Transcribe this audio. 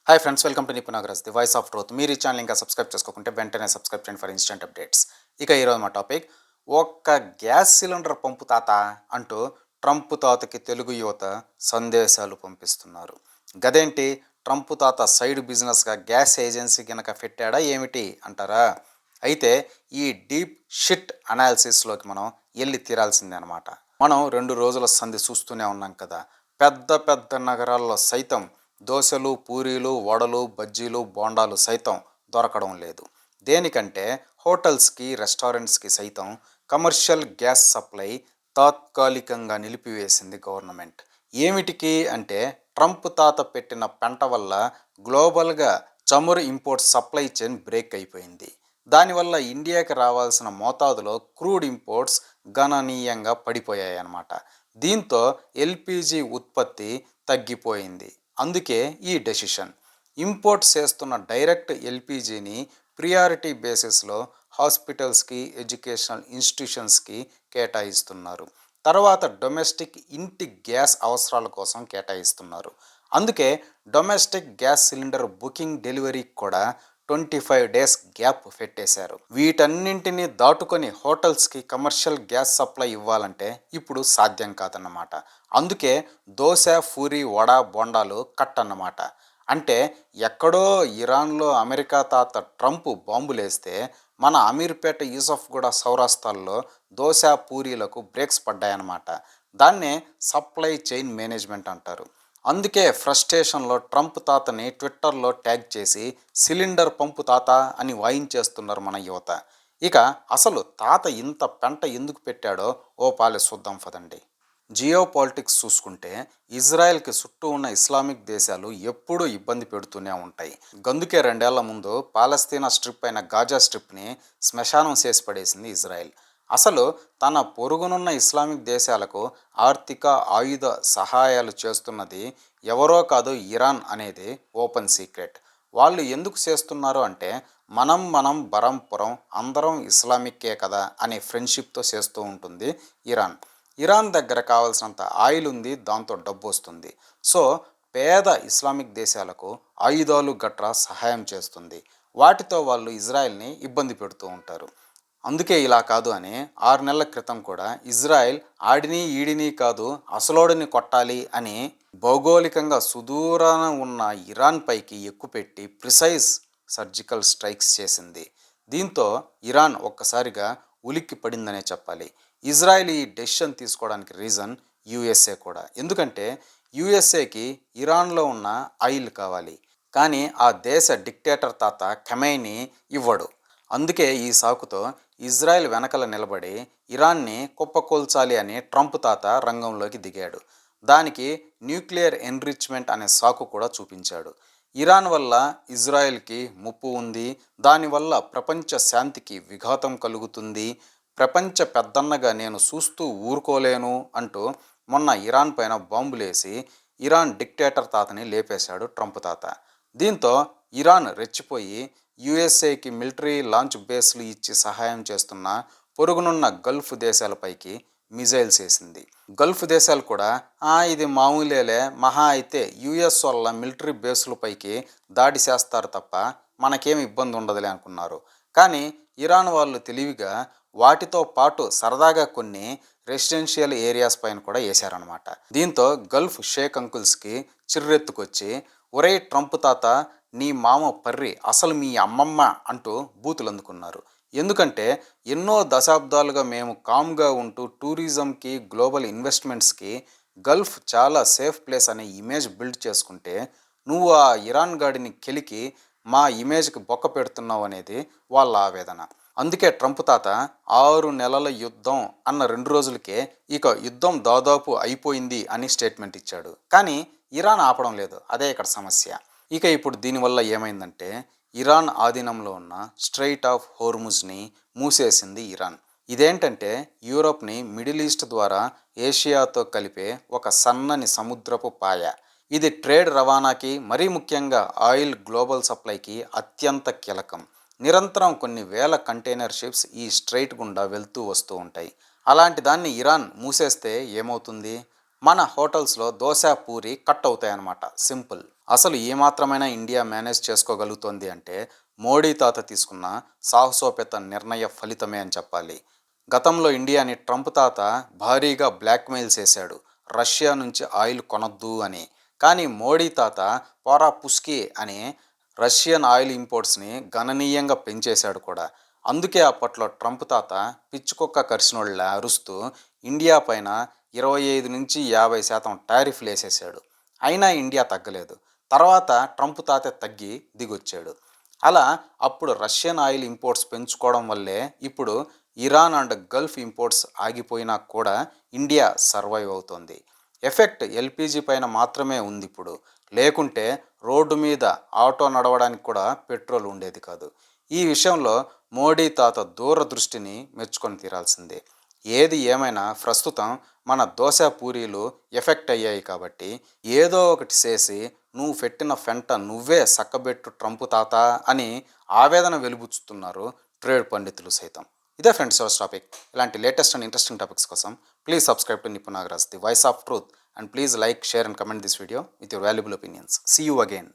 Hi friends, welcome to నిపు Nagaraj, the voice of truth. మీరు ఈ channel ఇంకా సబ్స్క్రైబ్ చేసుకోకుంటే వెంటనే సబ్స్క్రైబ్ చేయండి ఫర్ ఇన్స్టెంట్ అప్డేట్స్. ఇక ఈరోజు మా టాపిక్, ఒక్క గ్యాస్ సిలిండర్ పంపు తాత అంటూ ట్రంప్ తాతకి తెలుగు యువత సందేశాలు పంపిస్తున్నారు. గదేంటి, ట్రంప్ తాత సైడ్ బిజినెస్గా గ్యాస్ ఏజెన్సీ కనుక పెట్టాడా ఏమిటి అంటారా? అయితే ఈ డీప్ షిట్ అనాలిసిస్లోకి మనం వెళ్ళి తీరాల్సిందే అనమాట. మనం 2 రోజుల సంధి చూస్తూనే ఉన్నాం కదా. పెద్ద పెద్ద నగరాల్లో సైతం దోశలు, పూరీలు, వడలు, బజ్జీలు, బోండాలు సైతం దొరకడం లేదు. దేనికంటే హోటల్స్కి, రెస్టారెంట్స్కి సైతం కమర్షియల్ గ్యాస్ సప్లై తాత్కాలికంగా నిలిపివేసింది గవర్నమెంట్. ఏమిటికి అంటే, ట్రంప్ తాత పెట్టిన పెంట వల్ల గ్లోబల్గా చమురు ఇంపోర్ట్ సప్లై చైన్ బ్రేక్ అయిపోయింది. దానివల్ల ఇండియాకి రావాల్సిన మోతాదులో క్రూడ్ ఇంపోర్ట్స్ గణనీయంగా పడిపోయాయి అన్నమాట. దీంతో ఎల్పిజి ఉత్పత్తి తగ్గిపోయింది. అందుకే ఈ డెసిషన్. ఇంపోర్ట్ చేస్తున్న డైరెక్ట్ ఎల్పిజిని ప్రియారిటీ బేసిస్లో హాస్పిటల్స్కి, ఎడ్యుకేషనల్ ఇన్స్టిట్యూషన్స్కి కేటాయిస్తున్నారు. తర్వాత డొమెస్టిక్ ఇంటి గ్యాస్ అవసరాల కోసం కేటాయిస్తున్నారు. అందుకే డొమెస్టిక్ గ్యాస్ సిలిండర్ బుకింగ్ డెలివరీకి కూడా 25 days గ్యాప్ పెట్టేశారు. వీటన్నింటినీ దాటుకొని హోటల్స్కి కమర్షియల్ గ్యాస్ సప్లై ఇవ్వాలంటే ఇప్పుడు సాధ్యం కాదన్నమాట. అందుకే దోశ, పూరి, వడ, బొండాలు కట్ అన్నమాట. అంటే ఎక్కడో ఇరాన్లో అమెరికా తాత ట్రంప్ బాంబులేస్తే మన అమీర్పేట, యూసఫ్గూడ, సౌరాష్ట్రాల్లో దోశ, పూరీలకు బ్రేక్స్ పడ్డాయన్నమాట. దాన్నే సప్లై చైన్ మేనేజ్మెంట్ అంటారు. అందుకే ఫ్రస్ట్రేషన్లో ట్రంప్ తాతని ట్విట్టర్లో ట్యాగ్ చేసి సిలిండర్ పంపు తాత అని వాయించేస్తున్నారు మన యువత. ఇక అసలు తాత ఇంత పెంట ఎందుకు పెట్టాడో ఓ పాలె చూద్దాం పదండి. జియో పాలిటిక్స్ చూసుకుంటే ఇజ్రాయెల్కి చుట్టూ ఉన్న ఇస్లామిక్ దేశాలు ఎప్పుడూ ఇబ్బంది పెడుతూనే ఉంటాయి. గందుకే 2 ఏళ్ల ముందు పాలస్తీనా స్ట్రిప్ అయిన గాజా స్ట్రిప్ని శ్మశానం చేసి పడేసింది ఇజ్రాయెల్. అసలు తన పొరుగునున్న ఇస్లామిక్ దేశాలకు ఆర్థిక, ఆయుధ సహాయాలు చేస్తున్నది ఎవరో కాదు, ఇరాన్ అనేది ఓపెన్ సీక్రెట్. వాళ్ళు ఎందుకు చేస్తున్నారు అంటే, మనం బరంపురం అందరం ఇస్లామిక్కే కదా అనే ఫ్రెండ్షిప్తో చేస్తూ ఉంటుంది ఇరాన్. ఇరాన్ దగ్గర కావాల్సినంత ఆయిల్ ఉంది, దాంతో డబ్బు వస్తుంది. సో పేద ఇస్లామిక్ దేశాలకు ఆయుధాలు గట్రా సహాయం చేస్తుంది. వాటితో వాళ్ళు ఇజ్రాయెల్ని ఇబ్బంది పెడుతూ ఉంటారు. అందుకే ఇలా కాదు అని 6 నెలల క్రితం కూడా ఇజ్రాయెల్ ఆడిని ఈడిని కాదు అసలోడిని కొట్టాలి అని భౌగోళికంగా సుదూరాన ఉన్న ఇరాన్ పైకి ఎక్కుపెట్టి ప్రిసైజ్ సర్జికల్ స్ట్రైక్స్ చేసింది. దీంతో ఇరాన్ ఒక్కసారిగా ఉలిక్కి పడిందనే చెప్పాలి. ఇజ్రాయెల్ ఈ డెసిషన్ తీసుకోవడానికి రీజన్ యుఎస్ఏ కూడా. ఎందుకంటే యుఎస్ఏకి ఇరాన్లో ఉన్న ఆయిల్ కావాలి, కానీ ఆ దేశ డిక్టేటర్ తాత ఖమేనీ ఇవ్వడు. అందుకే ఈ సాకుతో ఇజ్రాయెల్ వెనకల నిలబడి ఇరాన్ని కుప్పకూల్చాలి అని ట్రంప్ తాత రంగంలోకి దిగాడు. దానికి న్యూక్లియర్ ఎన్రిచ్మెంట్ అనే సాకు కూడా చూపించాడు. ఇరాన్ వల్ల ఇజ్రాయెల్కి ముప్పు ఉంది, దానివల్ల ప్రపంచ శాంతికి విఘాతం కలుగుతుంది, ప్రపంచ పెద్దన్నగా నేను చూస్తూ ఊరుకోలేను అంటూ మొన్న ఇరాన్ పైన బాంబులేసి ఇరాన్ డిక్టేటర్ తాతని లేపేశాడు ట్రంప్ తాత. దీంతో ఇరాన్ రెచ్చిపోయి యుఎస్ఏకి మిలిటరీ లాంచ్ బేస్లు ఇచ్చి సహాయం చేస్తున్న పొరుగునున్న గల్ఫ్ దేశాలపైకి మిజైల్స్ వేసింది. గల్ఫ్ దేశాలు కూడా ఇది మామూలేలే, మహా అయితే యుఎస్ వల్ల మిలిటరీ బేస్లపైకి దాడి చేస్తారు తప్ప మనకేం ఇబ్బంది ఉండదులే అనుకున్నారు. కానీ ఇరాన్ వాళ్ళు తెలివిగా వాటితో పాటు సరదాగా కొన్ని రెసిడెన్షియల్ ఏరియాస్ పైన కూడా వేశారనమాట. దీంతో గల్ఫ్ షేక్ అంకుల్స్కి చిర్రెత్తుకొచ్చి, ఒరే ట్రంప్ తాత, నీ మామ పర్రి, అసలు మీ అమ్మమ్మ అంటూ బూతులు అందుకున్నారు. ఎందుకంటే ఎన్నో దశాబ్దాలుగా మేము కామ్గా ఉంటూ టూరిజంకి, గ్లోబల్ ఇన్వెస్ట్మెంట్స్కి గల్ఫ్ చాలా సేఫ్ ప్లేస్ అనే ఇమేజ్ బిల్డ్ చేసుకుంటే, నువ్వు ఆ ఇరాన్ గాడిని కెలికి మా ఇమేజ్కి బొక్క పెడుతున్నావు అనేది వాళ్ళ ఆవేదన. అందుకే ట్రంప్ తాత 6 నెలల యుద్ధం అన్న 2 రోజులకే ఇక యుద్ధం దాదాపు అయిపోయింది అని స్టేట్మెంట్ ఇచ్చాడు. కానీ ఇరాన్ ఆపడం లేదు, అదే ఇక్కడ సమస్య. ఇక ఇప్పుడు దీనివల్ల ఏమైందంటే, ఇరాన్ ఆధీనంలో ఉన్న స్ట్రెయిట్ ఆఫ్ హోర్ముజ్ని మూసేసింది ఇరాన్. ఇదేంటంటే యూరోప్ని మిడిల్ ఈస్ట్ ద్వారా ఏషియాతో కలిపే ఒక సన్నని సముద్రపు పాయ. ఇది ట్రేడ్ రవాణాకి, మరీ ముఖ్యంగా ఆయిల్ గ్లోబల్ సప్లైకి అత్యంత కీలకం. నిరంతరం కొన్ని వేల కంటైనర్ షిప్స్ ఈ స్ట్రెయిట్ గుండా వెళ్తూ వస్తూ ఉంటాయి. అలాంటి దాన్ని ఇరాన్ మూసేస్తే ఏమవుతుంది? మన హోటల్స్లో దోశ పూరి కట్ అవుతాయన్నమాట. సింపుల్. అసలు ఏమాత్రమైనా ఇండియా మేనేజ్ చేసుకోగలుగుతోంది అంటే మోడీ తాత తీసుకున్న సాహసోపేత నిర్ణయ ఫలితమే అని చెప్పాలి. గతంలో ఇండియాని ట్రంప్ తాత భారీగా బ్లాక్మెయిల్ చేశాడు, రష్యా నుంచి ఆయిల్ కొనొద్దు అని. కానీ మోడీ తాత పోరా పుస్కి అని రష్యన్ ఆయిల్ ఇంపోర్ట్స్ని గణనీయంగా పెంచేశాడు కూడా. అందుకే అప్పట్లో ట్రంప్ తాత పిచ్చుకొక్క కరిసినోళ్ళ అరుస్తూ ఇండియా పైన 25 నుంచి 50% టారిఫ్లు వేసేసాడు. అయినా ఇండియా తగ్గలేదు. తర్వాత ట్రంప్ తాత తగ్గి దిగొచ్చాడు. అలా అప్పుడు రష్యన్ ఆయిల్ ఇంపోర్ట్స్ పెంచుకోవడం వల్లే ఇప్పుడు ఇరాన్ అండ్ గల్ఫ్ ఇంపోర్ట్స్ ఆగిపోయినా కూడా ఇండియా సర్వైవ్ అవుతోంది. ఎఫెక్ట్ ఎల్పిజి పైన మాత్రమే ఉంది ఇప్పుడు. లేకుంటే రోడ్డు మీద ఆటో నడవడానికి కూడా పెట్రోల్ ఉండేది కాదు. ఈ విషయంలో మోడీ తాత దూరదృష్టిని మెచ్చుకొని తీరాల్సిందే. ఏది ఏమైనా ప్రస్తుతం మన దోశ పూరీలు ఎఫెక్ట్ అయ్యాయి కాబట్టి ఏదో ఒకటి చేసి నువ్వు పెట్టిన ఫెంట నువ్వే సక్కబెట్టు ట్రంప్ తాత అని ఆవేదన వెలుబుచ్చుతున్నారు ట్రేడ్ పండితులు సైతం. ఇదే ఫ్రెండ్స్ ఈరోజు టాపిక్. ఇలాంటి లేటెస్ట్ అండ్ ఇంట్రెస్టింగ్ టాపిక్స్ కోసం please subscribe to Nipun Nagaraj, the voice of truth, and please like, share and comment this video with your valuable opinions. See you again.